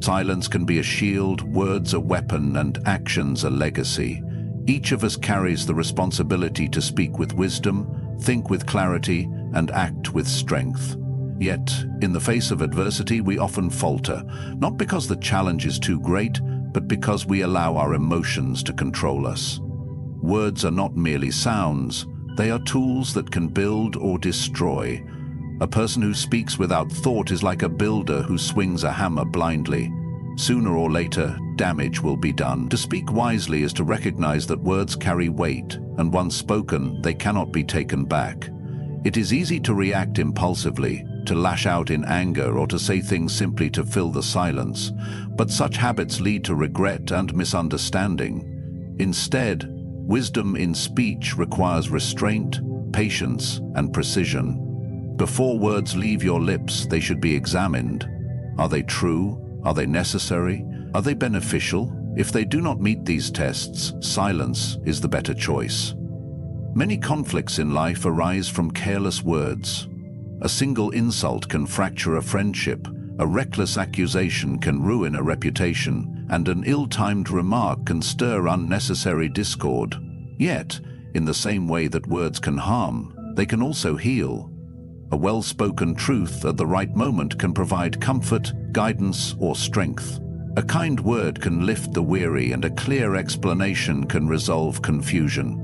Silence can be a shield, words a weapon, and actions a legacy. Each of us carries the responsibility to speak with wisdom, think with clarity, and act with strength. Yet, in the face of adversity, we often falter, not because the challenge is too great, but because we allow our emotions to control us. Words are not merely sounds, they are tools that can build or destroy. A person who speaks without thought is like a builder who swings a hammer blindly. Sooner or later, damage will be done. To speak wisely is to recognize that words carry weight, and once spoken, they cannot be taken back. It is easy to react impulsively, to lash out in anger, or to say things simply to fill the silence. But such habits lead to regret and misunderstanding. Instead, wisdom in speech requires restraint, patience, and precision. Before words leave your lips, they should be examined. Are they true? Are they necessary? Are they beneficial? If they do not meet these tests, silence is the better choice. Many conflicts in life arise from careless words. A single insult can fracture a friendship, a reckless accusation can ruin a reputation, and an ill-timed remark can stir unnecessary discord. Yet, in the same way that words can harm, they can also heal. A well-spoken truth at the right moment can provide comfort, guidance, or strength. A kind word can lift the weary, and a clear explanation can resolve confusion.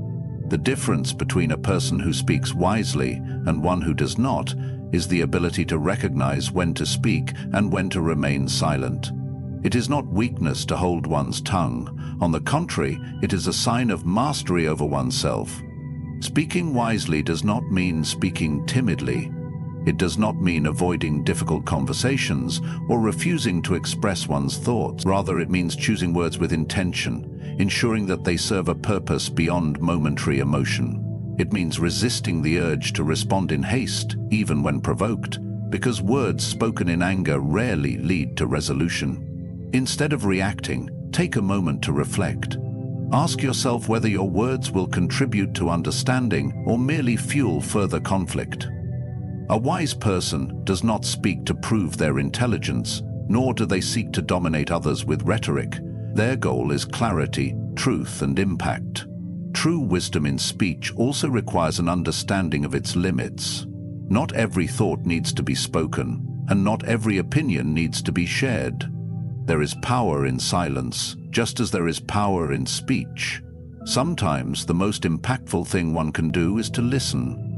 The difference between a person who speaks wisely and one who does not is the ability to recognize when to speak and when to remain silent. It is not weakness to hold one's tongue. On the contrary, it is a sign of mastery over oneself. Speaking wisely does not mean speaking timidly. It does not mean avoiding difficult conversations or refusing to express one's thoughts. Rather, it means choosing words with intention, ensuring that they serve a purpose beyond momentary emotion. It means resisting the urge to respond in haste, even when provoked, because words spoken in anger rarely lead to resolution. Instead of reacting, take a moment to reflect. Ask yourself whether your words will contribute to understanding or merely fuel further conflict. A wise person does not speak to prove their intelligence, nor do they seek to dominate others with rhetoric. Their goal is clarity, truth, and impact. True wisdom in speech also requires an understanding of its limits. Not every thought needs to be spoken, and not every opinion needs to be shared. There is power in silence, just as there is power in speech. Sometimes the most impactful thing one can do is to listen.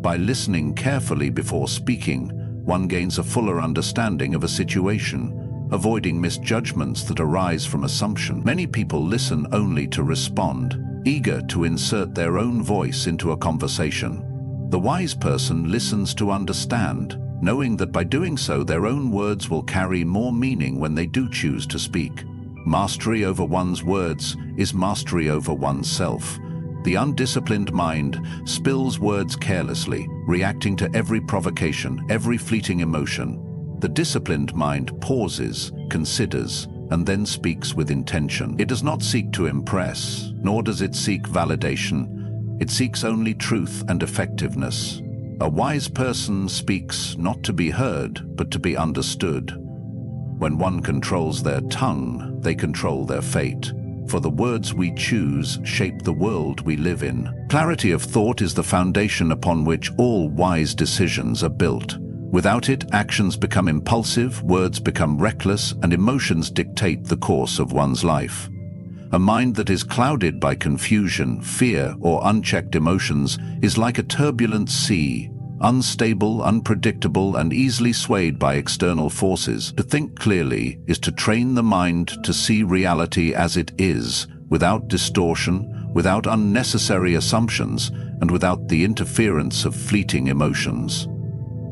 By listening carefully before speaking, one gains a fuller understanding of a situation, avoiding misjudgments that arise from assumption. Many people listen only to respond, eager to insert their own voice into a conversation. The wise person listens to understand, knowing that by doing so their own words will carry more meaning when they do choose to speak. Mastery over one's words is mastery over oneself. The undisciplined mind spills words carelessly, reacting to every provocation, every fleeting emotion. The disciplined mind pauses, considers, and then speaks with intention. It does not seek to impress, nor does it seek validation. It seeks only truth and effectiveness. A wise person speaks not to be heard, but to be understood. When one controls their tongue, they control their fate. For the words we choose shape the world we live in. Clarity of thought is the foundation upon which all wise decisions are built. Without it, actions become impulsive, words become reckless, and emotions dictate the course of one's life. A mind that is clouded by confusion, fear, or unchecked emotions is like a turbulent sea, unstable, unpredictable, and easily swayed by external forces. To think clearly is to train the mind to see reality as it is, without distortion, without unnecessary assumptions, and without the interference of fleeting emotions.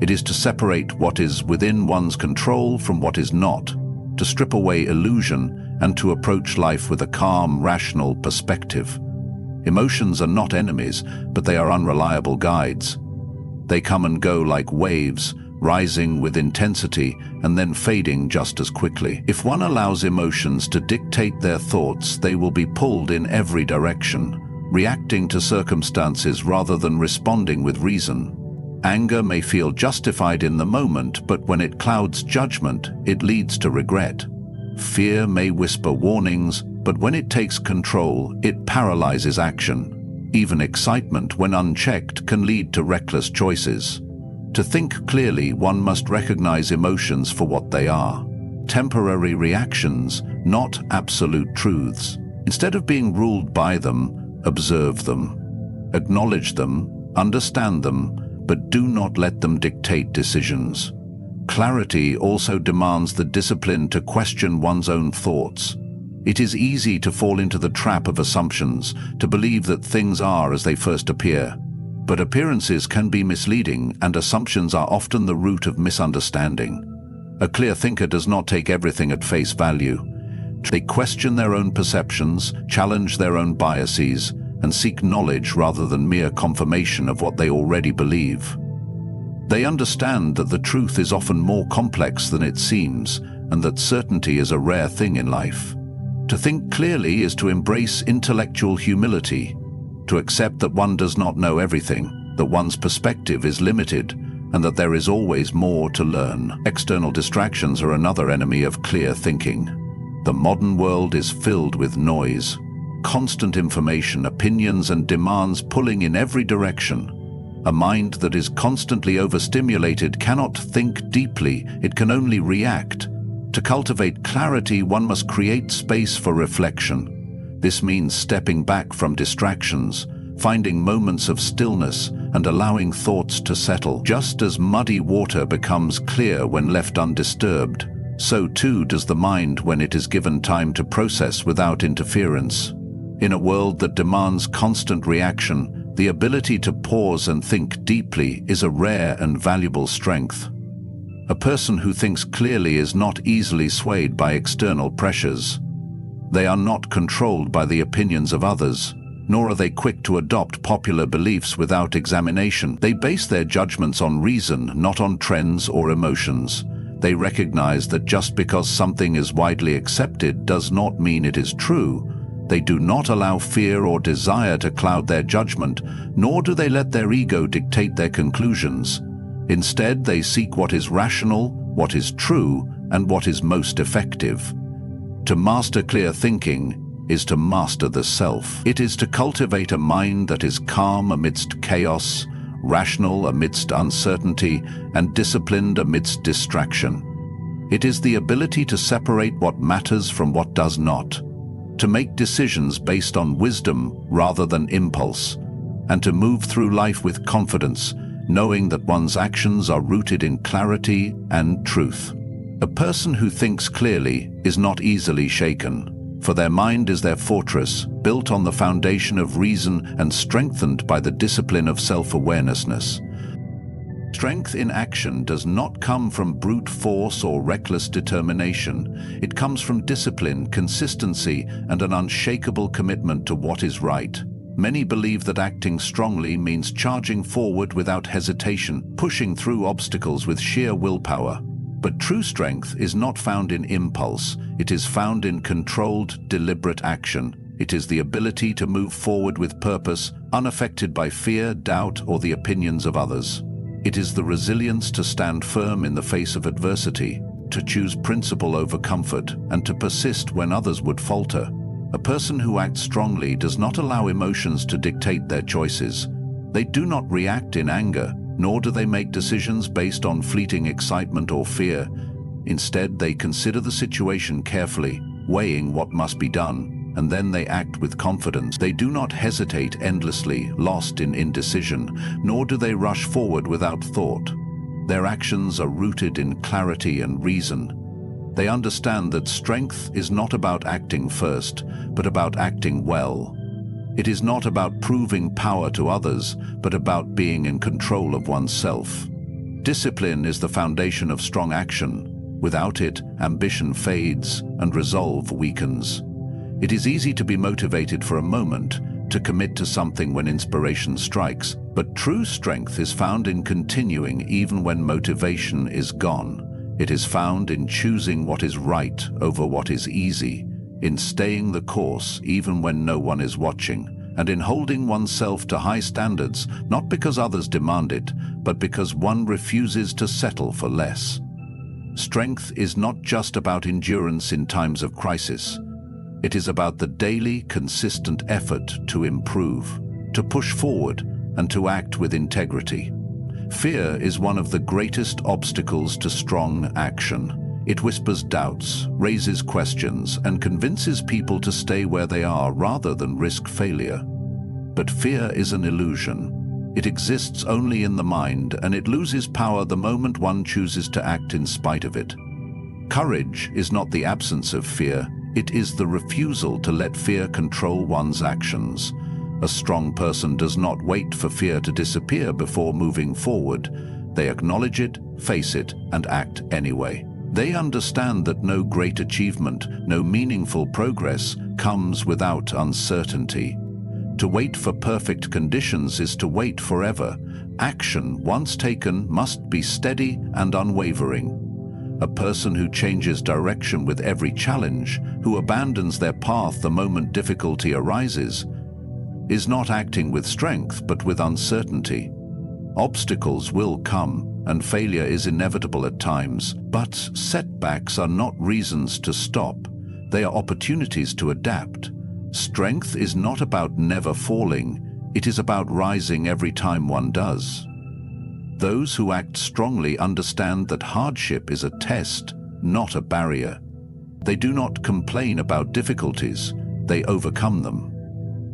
It is to separate what is within one's control from what is not, to strip away illusion, and to approach life with a calm, rational perspective. Emotions are not enemies, but they are unreliable guides. They come and go like waves, rising with intensity and then fading just as quickly. If one allows emotions to dictate their thoughts, they will be pulled in every direction, reacting to circumstances rather than responding with reason. Anger may feel justified in the moment, but when it clouds judgment, it leads to regret. Fear may whisper warnings, but when it takes control, it paralyzes action. Even excitement, when unchecked, can lead to reckless choices. To think clearly, one must recognize emotions for what they are. Temporary reactions, not absolute truths. Instead of being ruled by them, observe them. Acknowledge them, understand them, but do not let them dictate decisions. Clarity also demands the discipline to question one's own thoughts. It is easy to fall into the trap of assumptions, to believe that things are as they first appear. But appearances can be misleading, and assumptions are often the root of misunderstanding. A clear thinker does not take everything at face value. They question their own perceptions, challenge their own biases, and seek knowledge rather than mere confirmation of what they already believe. They understand that the truth is often more complex than it seems, and that certainty is a rare thing in life. To think clearly is to embrace intellectual humility, to accept that one does not know everything, that one's perspective is limited, and that there is always more to learn. External distractions are another enemy of clear thinking. The modern world is filled with noise, constant information, opinions, and demands pulling in every direction. A mind that is constantly overstimulated cannot think deeply, it can only react. To cultivate clarity, one must create space for reflection. This means stepping back from distractions, finding moments of stillness, and allowing thoughts to settle. Just as muddy water becomes clear when left undisturbed, so too does the mind when it is given time to process without interference. In a world that demands constant reaction, the ability to pause and think deeply is a rare and valuable strength. A person who thinks clearly is not easily swayed by external pressures. They are not controlled by the opinions of others, nor are they quick to adopt popular beliefs without examination. They base their judgments on reason, not on trends or emotions. They recognize that just because something is widely accepted does not mean it is true. They do not allow fear or desire to cloud their judgment, nor do they let their ego dictate their conclusions. Instead, they seek what is rational, what is true, and what is most effective. To master clear thinking is to master the self. It is to cultivate a mind that is calm amidst chaos, rational amidst uncertainty, and disciplined amidst distraction. It is the ability to separate what matters from what does not, to make decisions based on wisdom rather than impulse, and to move through life with confidence, knowing that one's actions are rooted in clarity and truth. A person who thinks clearly is not easily shaken, for their mind is their fortress, built on the foundation of reason and strengthened by the discipline of self-awareness. Strength in action does not come from brute force or reckless determination. It comes from discipline, consistency, and an unshakable commitment to what is right. Many believe that acting strongly means charging forward without hesitation, pushing through obstacles with sheer willpower. But true strength is not found in impulse. It is found in controlled, deliberate action. It is the ability to move forward with purpose, unaffected by fear, doubt, or the opinions of others. It is the resilience to stand firm in the face of adversity, to choose principle over comfort, and to persist when others would falter. A person who acts strongly does not allow emotions to dictate their choices. They do not react in anger, nor do they make decisions based on fleeting excitement or fear. Instead, they consider the situation carefully, weighing what must be done, and then they act with confidence. They do not hesitate endlessly, lost in indecision, nor do they rush forward without thought. Their actions are rooted in clarity and reason. They understand that strength is not about acting first, but about acting well. It is not about proving power to others, but about being in control of oneself. Discipline is the foundation of strong action. Without it, ambition fades and resolve weakens. It is easy to be motivated for a moment, to commit to something when inspiration strikes, but true strength is found in continuing even when motivation is gone. It is found in choosing what is right over what is easy, in staying the course even when no one is watching, and in holding oneself to high standards, not because others demand it, but because one refuses to settle for less. Strength is not just about endurance in times of crisis. It is about the daily, consistent effort to improve, to push forward, and to act with integrity. Fear is one of the greatest obstacles to strong action. It whispers doubts, raises questions, and convinces people to stay where they are rather than risk failure. But fear is an illusion. It exists only in the mind, and it loses power the moment one chooses to act in spite of it. Courage is not the absence of fear, it is the refusal to let fear control one's actions. A strong person does not wait for fear to disappear before moving forward. They acknowledge it, face it, and act anyway. They understand that no great achievement, no meaningful progress comes without uncertainty. To wait for perfect conditions is to wait forever. Action, once taken, must be steady and unwavering. A person who changes direction with every challenge, who abandons their path the moment difficulty arises, is not acting with strength but with uncertainty. Obstacles will come, and failure is inevitable at times, but setbacks are not reasons to stop. They are opportunities to adapt. Strength is not about never falling, it is about rising every time one does. Those who act strongly understand that hardship is a test, not a barrier. They do not complain about difficulties, they overcome them.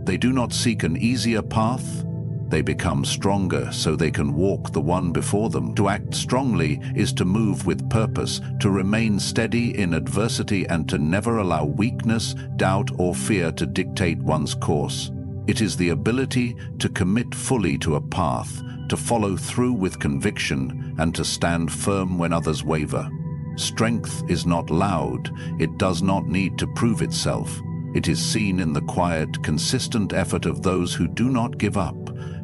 They do not seek an easier path, they become stronger so they can walk the one before them. To act strongly is to move with purpose, to remain steady in adversity, and to never allow weakness, doubt, or fear to dictate one's course. It is the ability to commit fully to a path, to follow through with conviction, and to stand firm when others waver. Strength is not loud, it does not need to prove itself. It is seen in the quiet, consistent effort of those who do not give up,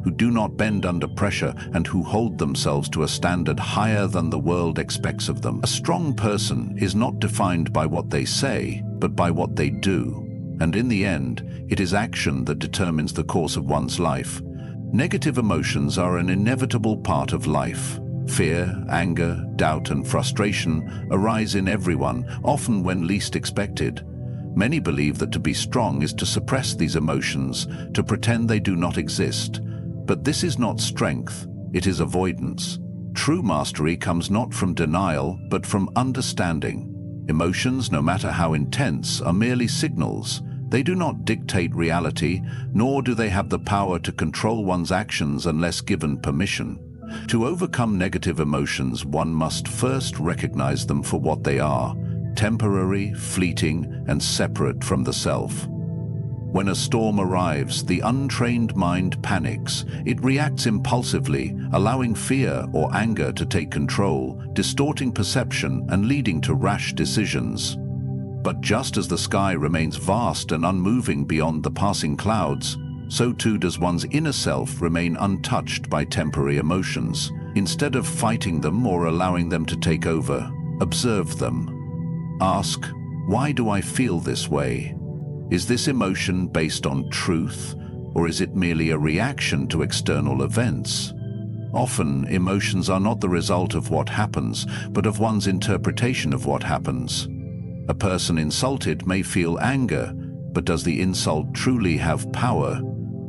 who do not bend under pressure, and who hold themselves to a standard higher than the world expects of them. A strong person is not defined by what they say, but by what they do. And in the end, it is action that determines the course of one's life. Negative emotions are an inevitable part of life. Fear, anger, doubt, and frustration arise in everyone, often when least expected. Many believe that to be strong is to suppress these emotions, to pretend they do not exist. But this is not strength, it is avoidance. True mastery comes not from denial, but from understanding. Emotions, no matter how intense, are merely signals. They do not dictate reality, nor do they have the power to control one's actions unless given permission. To overcome negative emotions, one must first recognize them for what they are: temporary, fleeting, and separate from the self. When a storm arrives, the untrained mind panics. It reacts impulsively, allowing fear or anger to take control, distorting perception and leading to rash decisions. But just as the sky remains vast and unmoving beyond the passing clouds, so too does one's inner self remain untouched by temporary emotions. Instead of fighting them or allowing them to take over, observe them. Ask, why do I feel this way? Is this emotion based on truth, or is it merely a reaction to external events? Often, emotions are not the result of what happens, but of one's interpretation of what happens. A person insulted may feel anger, but does the insult truly have power?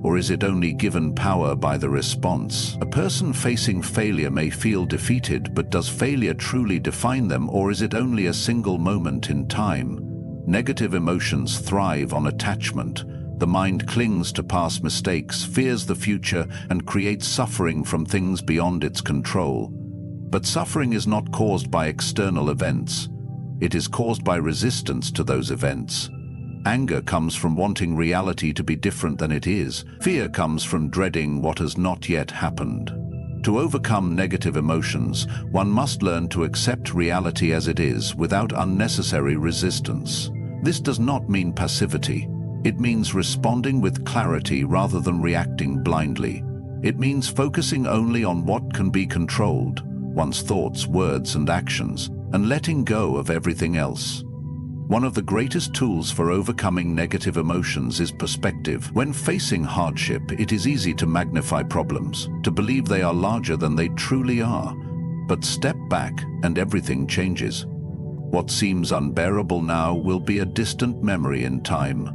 Or is it only given power by the response? A person facing failure may feel defeated, but does failure truly define them, or is it only a single moment in time? Negative emotions thrive on attachment. The mind clings to past mistakes, fears the future, and creates suffering from things beyond its control. But suffering is not caused by external events. It is caused by resistance to those events. Anger comes from wanting reality to be different than it is. Fear comes from dreading what has not yet happened. To overcome negative emotions, one must learn to accept reality as it is without unnecessary resistance. This does not mean passivity. It means responding with clarity rather than reacting blindly. It means focusing only on what can be controlled, one's thoughts, words, and actions, and letting go of everything else. One of the greatest tools for overcoming negative emotions is perspective. When facing hardship, it is easy to magnify problems, to believe they are larger than they truly are. But step back and everything changes. What seems unbearable now will be a distant memory in time.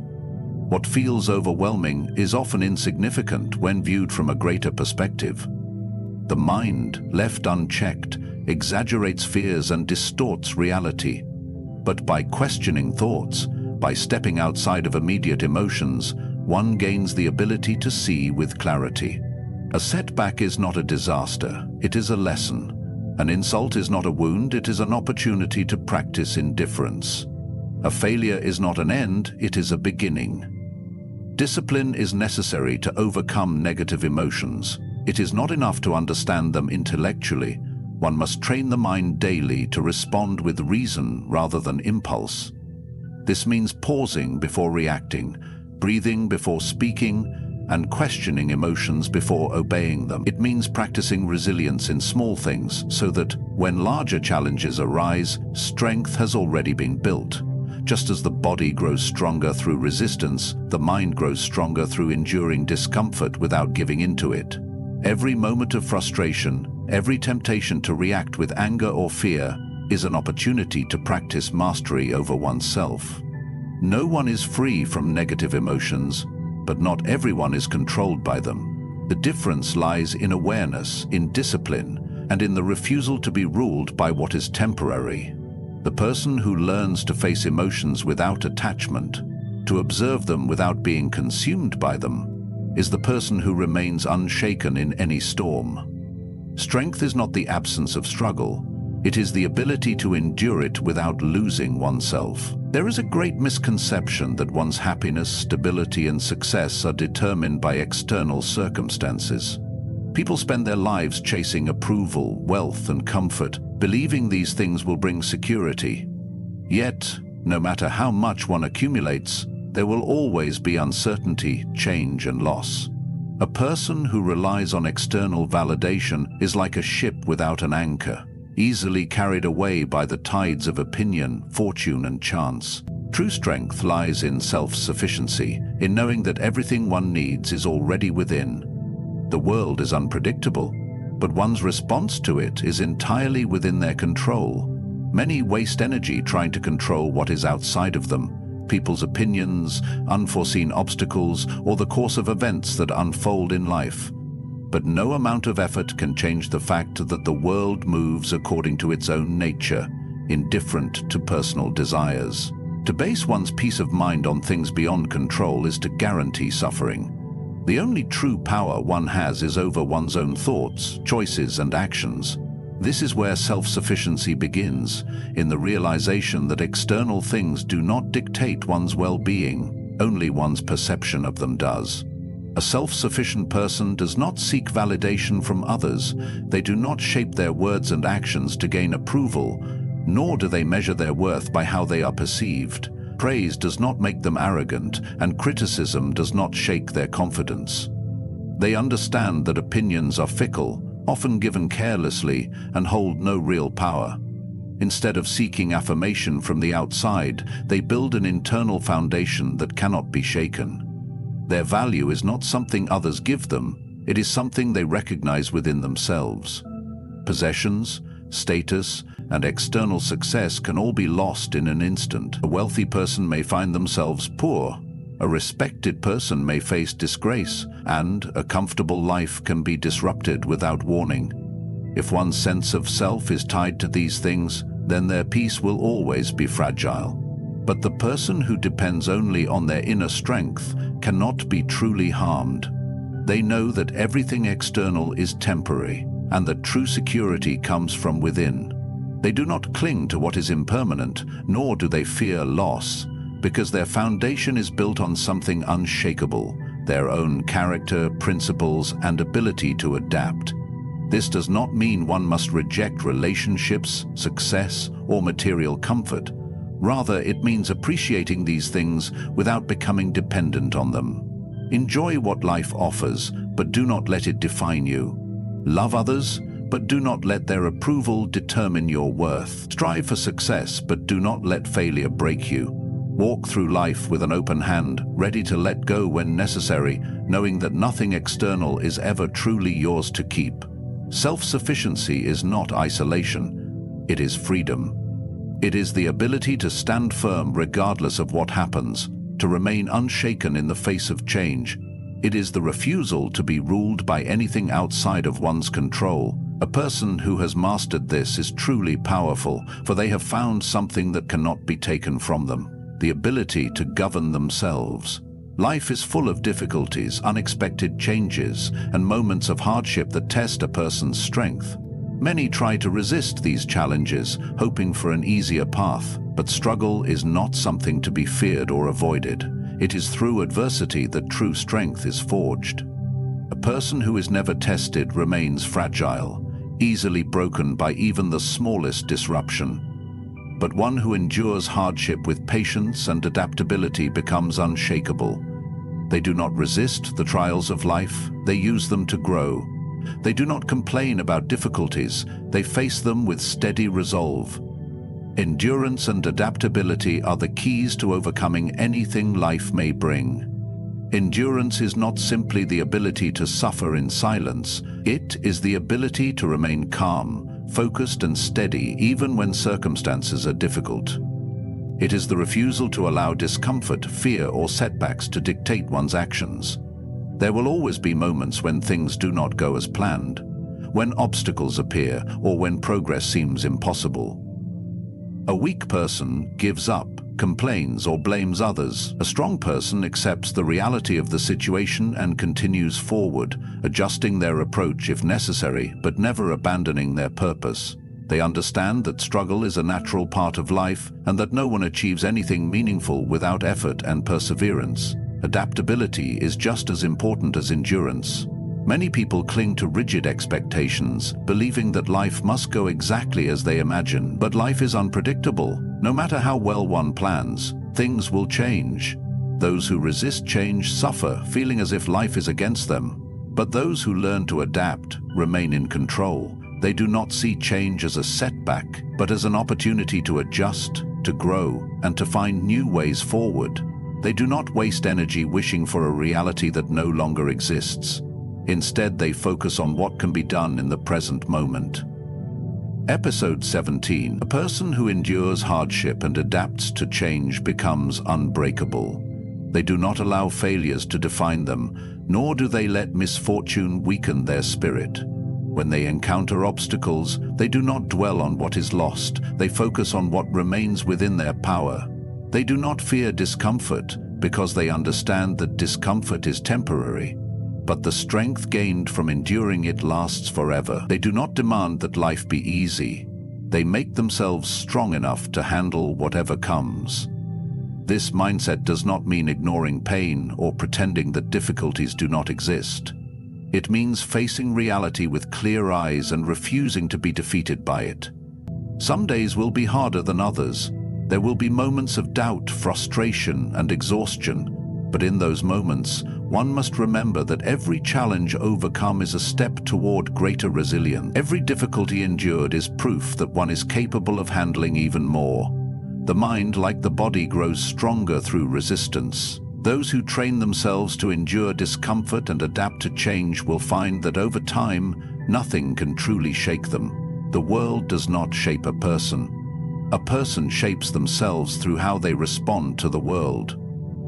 What feels overwhelming is often insignificant when viewed from a greater perspective. The mind, left unchecked, exaggerates fears and distorts reality. But by questioning thoughts, by stepping outside of immediate emotions, one gains the ability to see with clarity. A setback is not a disaster, it is a lesson. An insult is not a wound, it is an opportunity to practice indifference. A failure is not an end, it is a beginning. Discipline is necessary to overcome negative emotions. It is not enough to understand them intellectually. One must train the mind daily to respond with reason rather than impulse. This means pausing before reacting, breathing before speaking, and questioning emotions before obeying them. It means practicing resilience in small things so that when larger challenges arise, strength has already been built. Just as the body grows stronger through resistance, the mind grows stronger through enduring discomfort without giving into it. Every moment of frustration, every temptation to react with anger or fear is an opportunity to practice mastery over oneself. No one is free from negative emotions, but not everyone is controlled by them. The difference lies in awareness, in discipline, and in the refusal to be ruled by what is temporary. The person who learns to face emotions without attachment, to observe them without being consumed by them, is the person who remains unshaken in any storm. Strength is not the absence of struggle. It is the ability to endure it without losing oneself. There is a great misconception that one's happiness, stability, and success are determined by external circumstances. People spend their lives chasing approval, wealth, and comfort, believing these things will bring security. Yet, no matter how much one accumulates, there will always be uncertainty, change, and loss. A person who relies on external validation is like a ship without an anchor, easily carried away by the tides of opinion, fortune, and chance. True strength lies in self-sufficiency, in knowing that everything one needs is already within. The world is unpredictable, but one's response to it is entirely within their control. Many waste energy trying to control what is outside of them, people's opinions, unforeseen obstacles, or the course of events that unfold in life. But no amount of effort can change the fact that the world moves according to its own nature, indifferent to personal desires. To base one's peace of mind on things beyond control is to guarantee suffering. The only true power one has is over one's own thoughts, choices, and actions. This is where self-sufficiency begins, in the realization that external things do not dictate one's well-being, only one's perception of them does. A self-sufficient person does not seek validation from others. They do not shape their words and actions to gain approval, nor do they measure their worth by how they are perceived. Praise does not make them arrogant, and criticism does not shake their confidence. They understand that opinions are fickle, often given carelessly, and hold no real power. Instead of seeking affirmation from the outside, they build an internal foundation that cannot be shaken. Their value is not something others give them, it is something they recognize within themselves. Possessions, status, and external success can all be lost in an instant. A wealthy person may find themselves poor, a respected person may face disgrace, and a comfortable life can be disrupted without warning. If one's sense of self is tied to these things, then their peace will always be fragile. But the person who depends only on their inner strength cannot be truly harmed. They know that everything external is temporary, and that true security comes from within. They do not cling to what is impermanent, nor do they fear loss, because their foundation is built on something unshakable, their own character, principles, and ability to adapt. This does not mean one must reject relationships, success, or material comfort. Rather, it means appreciating these things without becoming dependent on them. Enjoy what life offers, but do not let it define you. Love others, but do not let their approval determine your worth. Strive for success, but do not let failure break you. Walk through life with an open hand, ready to let go when necessary, knowing that nothing external is ever truly yours to keep. Self-sufficiency is not isolation, it is freedom. It is the ability to stand firm regardless of what happens, to remain unshaken in the face of change. It is the refusal to be ruled by anything outside of one's control. A person who has mastered this is truly powerful, for they have found something that cannot be taken from them: the ability to govern themselves. Life is full of difficulties, unexpected changes, and moments of hardship that test a person's strength. Many try to resist these challenges, hoping for an easier path, but struggle is not something to be feared or avoided. It is through adversity that true strength is forged. A person who is never tested remains fragile, easily broken by even the smallest disruption. But one who endures hardship with patience and adaptability becomes unshakable. They do not resist the trials of life, they use them to grow. They do not complain about difficulties, they face them with steady resolve. Endurance and adaptability are the keys to overcoming anything life may bring. Endurance is not simply the ability to suffer in silence, it is the ability to remain calm, focused and steady even when circumstances are difficult. It is the refusal to allow discomfort, fear, or setbacks to dictate one's actions. There will always be moments when things do not go as planned, when obstacles appear, or when progress seems impossible. A weak person gives up, complains, or blames others. A strong person accepts the reality of the situation and continues forward, adjusting their approach if necessary, but never abandoning their purpose. They understand that struggle is a natural part of life and that no one achieves anything meaningful without effort and perseverance. Adaptability is just as important as endurance. Many people cling to rigid expectations, believing that life must go exactly as they imagine. But life is unpredictable. No matter how well one plans, things will change. Those who resist change suffer, feeling as if life is against them. But those who learn to adapt remain in control. They do not see change as a setback, but as an opportunity to adjust, to grow, and to find new ways forward. They do not waste energy wishing for a reality that no longer exists. Instead, they focus on what can be done in the present moment. Episode 17. A person who endures hardship and adapts to change becomes unbreakable. They do not allow failures to define them, nor do they let misfortune weaken their spirit. When they encounter obstacles, they do not dwell on what is lost. They focus on what remains within their power. They do not fear discomfort because they understand that discomfort is temporary. But the strength gained from enduring it lasts forever. They do not demand that life be easy. They make themselves strong enough to handle whatever comes. This mindset does not mean ignoring pain or pretending that difficulties do not exist. It means facing reality with clear eyes and refusing to be defeated by it. Some days will be harder than others. There will be moments of doubt, frustration, and exhaustion. But in those moments, one must remember that every challenge overcome is a step toward greater resilience. Every difficulty endured is proof that one is capable of handling even more. The mind, like the body, grows stronger through resistance. Those who train themselves to endure discomfort and adapt to change will find that over time, nothing can truly shake them. The world does not shape a person. A person shapes themselves through how they respond to the world.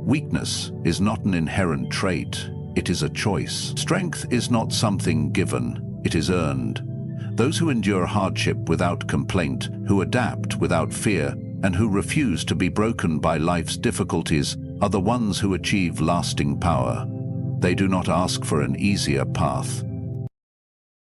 Weakness is not an inherent trait, it is a choice. Strength is not something given, it is earned. Those who endure hardship without complaint, who adapt without fear, and who refuse to be broken by life's difficulties are the ones who achieve lasting power. They do not ask for an easier path,